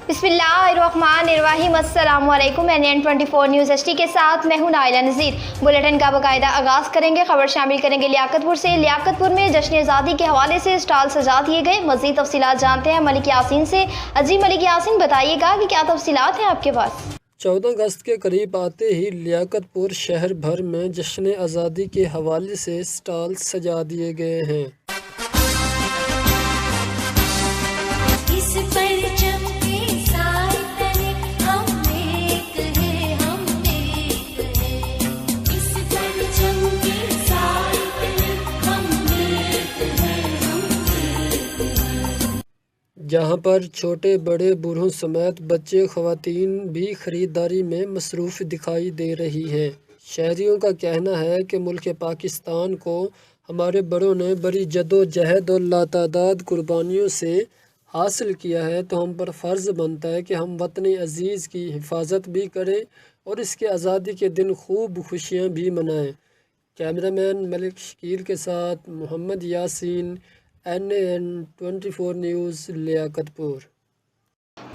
बिस्मिल्लाहिर्रहमानिर्रहीम। अस्सलामु अलैकुम। NN24 न्यूज़ HD के साथ मैं हूं नाइला नज़ीर। बुलेटिन का बाकायदा आगाज़ करेंगे। खबर शामिल करेंगे लियाकतपुर से। लियाकतपुर में जश्न आज़ादी के हवाले से स्टॉल सजा दिए गए। मज़ीद तफसीलात जानते हैं मलिक यासीन से। अजी मलिक यासीन, बताइएगा कि क्या तफसीलात हैं आपके पास। 14 अगस्त के करीब आते ही लियाकतपुर शहर भर में जश्न आज़ादी के हवाले से स्टॉल सजा दिए गए हैं। जहां पर छोटे बड़े बूढ़ों समेत बच्चे ख़वातीन भी ख़रीदारी में मसरूफ़ दिखाई दे रही हैं। शहरियों का कहना है कि मुल्क पाकिस्तान को हमारे बड़ों ने बड़ी जदोजहद और लातादाद कुर्बानियों से हासिल किया है, तो हम पर फ़र्ज़ बनता है कि हम वतन अज़ीज़ की हिफाजत भी करें और इसके आज़ादी के दिन खूब खुशियाँ भी मनाएँ। कैमरामैन मलिक शकील के साथ मोहम्मद यासीन, NN24 न्यूज़ लियाकतपुर।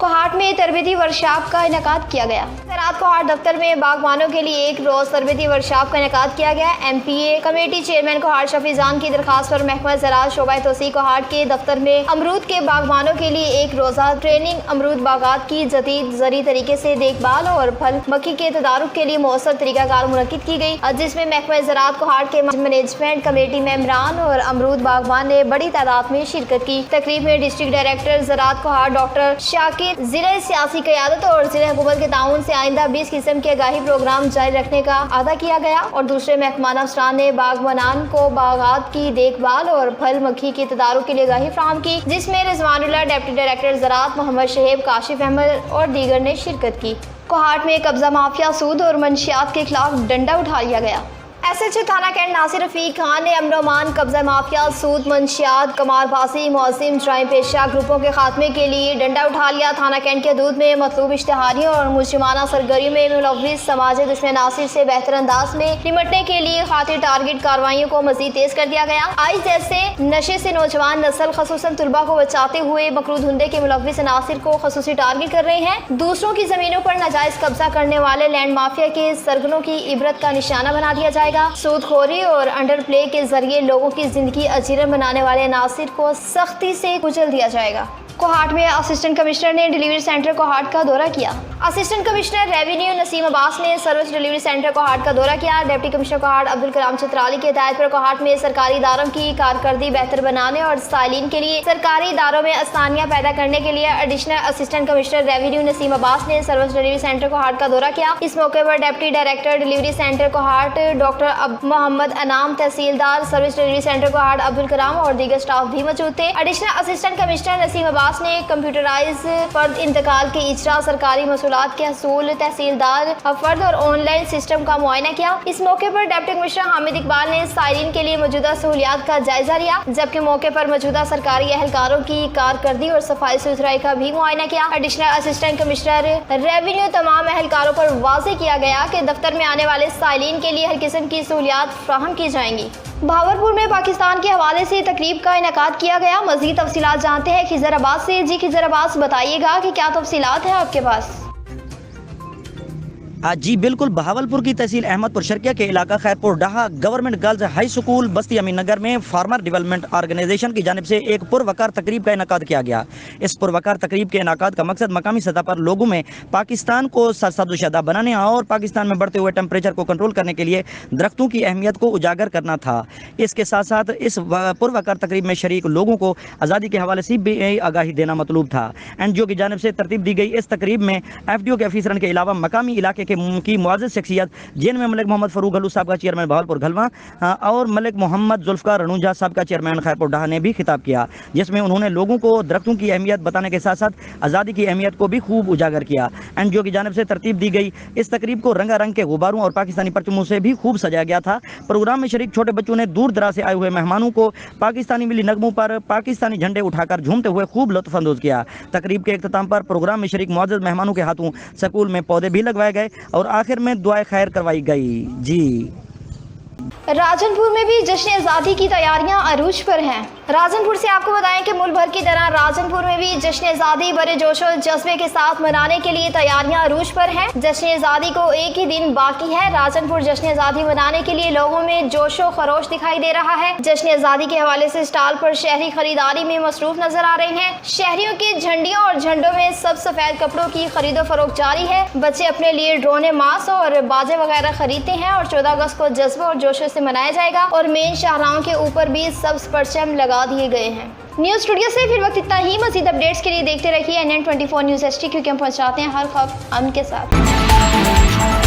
कोहाट में तरबियती वर्कशॉप का इनेकाद किया गया। रात कोहाट दफ्तर में बागबानों के लिए एक रोज़ तरबियती वर्कशॉप का इनेकाद किया गया। MPA कमेटी चेयरमैन कोहाट शफीजान की दरखास्त पर महकमा ज़राअत शोबा तोसी कोहाट के दफ्तर में अमरूद के बागबानों के लिए एक रोज़ा ट्रेनिंग, अमरूद बागात की जदीद ज़री तरीके से देखभाल और फल मक्खी के तदारुक के लिए मौसर तरीक़ाकार मुनक्किद की गई, जिसमें महकमा ज़राअत कोहाट के मैनेजमेंट कमेटी मेंबरान और अमरूद बागबान ने बड़ी तादाद में शिरकत की। तकरीब में डिस्ट्रिक्ट डायरेक्टर ज़राअत कोहाट डॉक्टर शाकिर, जिले सियासी क़यादत और जिले हुकूमत के ताउन से आइंदा 20 किस्म के आगाही प्रोग्राम जारी रखने का अहदा किया गया और दूसरे महकमाना अफसरान ने बागबानान को बागात की देखभाल और फल मक्खी के तदारुक के लिए आगाही फराहम की, जिसमें रिजवानुल्लाह, डिप्टी डायरेक्टर ज़राअत मोहम्मद शहेब, काशिफ अहमद और दीगर ने शिरकत की। कोहाट में कब्जा माफिया, सूद और मंशियात के खिलाफ डंडा उठा लिया गया। SHO थाना कैंट नासिर रफीक खान ने अमन कब्जा माफिया, सूद, मंशियात, कमारबाजी, मौजिम जराइम पेशा ग्रुपों के खात्मे के लिए डंडा उठा लिया। थाना कैंट के हदूद में मतलूब इश्तिहारियों और मुजरिमाना सरगर्मियों में मुलव्विस समाजी दुश्मन नासिर से बेहतर अंदाज में निपटने के लिए खातिर टारगेट कार्रवाइयों को मजीद तेज कर दिया गया। आज जैसे नशे से नौजवान नस्ल खसूसन तुलबा को बचाते हुए मकरू धुंधे के मुलव्विस नासिर को खसूसी टारगेट कर रहे हैं। दूसरों की जमीनों पर नाजायज कब्जा करने वाले लैंड माफिया के सरगनों की इबरत का निशाना बना दिया जाएगा। सूदखोरी और अंडर प्ले के जरिए लोगों की जिंदगी अजीरन बनाने वाले नासिर को सख्ती से कुचल दिया जाएगा। कोहाट में असिस्टेंट कमिश्नर ने डिलीवरी सेंटर कोहाट का दौरा किया। Assistant commissioner revenue Naseem Abbas ने सर्विस डिलीवरी सेंटर कोहाट का दौरा किया। डिप्टी कमिश्नर कोहाट अब्दुल कलाम चित्राली की हिदायत पर कोहाट में सरकारी इदारों की कारकर्दगी बेहतर बनाने और साइलिन के लिए सरकारी इदारों में आसानियां पैदा करने के लिए additional assistant commissioner revenue Naseem Abbas ने सर्विस डिलीवरी सेंटर कोहाट का दौरा किया। इस मौके पर deputy director delivery center Kohat doctor Mohammad Anam, तहसीलदार service delivery center Kohat Abdul Kalam और दीगर स्टाफ भी मौजूद थे। Additional assistant commissioner Naseem Abbas ने कंप्यूटराइज फर्द इंतकाल के इजरा, सरकारी मसूलात के हसूल, तहसीलदार फर्द और ऑनलाइन सिस्टम का मुआयना किया। इस मौके पर डिप्टी कमिश्नर हामिद इकबाल ने साइलिन के लिए मौजूदा सहूलियात का जायजा लिया, जबकि मौके पर मौजूदा सरकारी एहलकारों की कारकर्दगी और सफाई सुथराई का भी मुआयना किया। एडिशनल असिस्टेंट कमिश्नर रेवेन्यू तमाम एहलकारों पर वाज़ेह किया गया कि दफ्तर में आने वाले साइलिन के लिए हर किस्म की सहूलियात फ्राहम की जाएंगी। भावरपुर में पाकिस्तान के हवाले से तकरीब का इनेकाद किया गया। मज़ीद तफसीलात जानते हैं खिज़र अब्बास से। जी खिज़र अब्बास, बताइएगा कि क्या तफसीलात हैं आपके पास। जी बिल्कुल, बहावलपुर की तहसील अहमदपुर शर्किया के इलाका खैरपुर डाहा गवर्नमेंट गर्ल्स हाई स्कूल बस्ती अमीन नगर में फार्मर डेवलपमेंट ऑर्गेनाइजेशन की जानिब से एक पुरवकार तकरीब का इनेकाद किया गया। इस पुरवकार तकरीब के इनेकाद का मकसद मकामी सतह पर लोगों में पाकिस्तान को सरसब्ज़शुदा बनाने और पाकिस्तान में बढ़ते हुए टेम्परेचर को कंट्रोल करने के लिए दरख्तों की अहमियत को उजागर करना था। इसके साथ साथ इस पुरवकार तकरीब में शरीक लोगों को आज़ादी के हवाले से भी आगाही देना मतलूब था। NGO की जानिब से तरतीब दी गई इस तकरीब में FDO के अफसरान के अलावा मकामी इलाके की मुआज़िज़ शख्सियत, जिनमें मलिक मोहम्मद फ़रूक हलू साहब का चेयरमैन बहावलपुर घलवा और मलिक मोहम्मद जुल्फ़कार रनूजा साहब का चेयरमैन खैरपुर डाहा ने भी खिताब किया, जिसमें उन्होंने लोगों को दरख्तों की अहमियत बताने के साथ साथ आज़ादी की अहमियत को भी खूब उजागर किया। NGO की जानिब से तरतीब दी गई इस तकरीब को रंगारंग के गुब्बारों और पाकिस्तानी परचमों से भी खूब सजाया गया था। प्रोग्राम में शरीक छोटे बच्चों ने दूर दराज से आए हुए मेहमानों को पाकिस्तानी मिली नगमों पर पाकिस्तानी झंडे उठाकर झूमते हुए खूब लुत्फ़अंदोज़ किया। तकरीब के इख्तिताम पर प्रोग्राम में शरीक मुअज़्ज़ज़ मेहमानों के हाथों स्कूल में पौधे भी लगवाए गए और आखिर में दुआए खैर करवाई गई। जी राजनपुर में भी जश्न आज़ादी की तैयारियां अरूज पर हैं। राजनपुर से आपको बताएं कि मुल्क भर की तरह राजनपुर में भी जश्न आज़ादी बड़े जोशो जज्बे के साथ मनाने के लिए तैयारियां अरूज पर हैं। जश्न आज़ादी को एक ही दिन बाकी है। राजनपुर जश्न आज़ादी मनाने के लिए लोगों में जोशो खरोश दिखाई दे रहा है। जश्न आज़ादी के हवाले से स्टॉल पर शहरी खरीदारी में मसरूफ नजर आ रहे हैं। शहरियों की झंडियों और झंडों में सब सफेद कपड़ों की खरीदो फरोख्त जारी है। बच्चे अपने लिए ड्रोने, मास्क और बाजे वगैरह खरीदते हैं और 14 अगस्त को जज्बे और जोशों से मनाया जाएगा और मेन शाहराहों के ऊपर भी सब्ज परचम लगा दिए गए हैं। न्यूज़ स्टूडियो से फिर वक्त इतना ही। मज़ीद अपडेट्स के लिए देखते रहिए NN24 न्यूज़ HD, क्योंकि हम पहुंचाते हैं हर खबर अमन के साथ।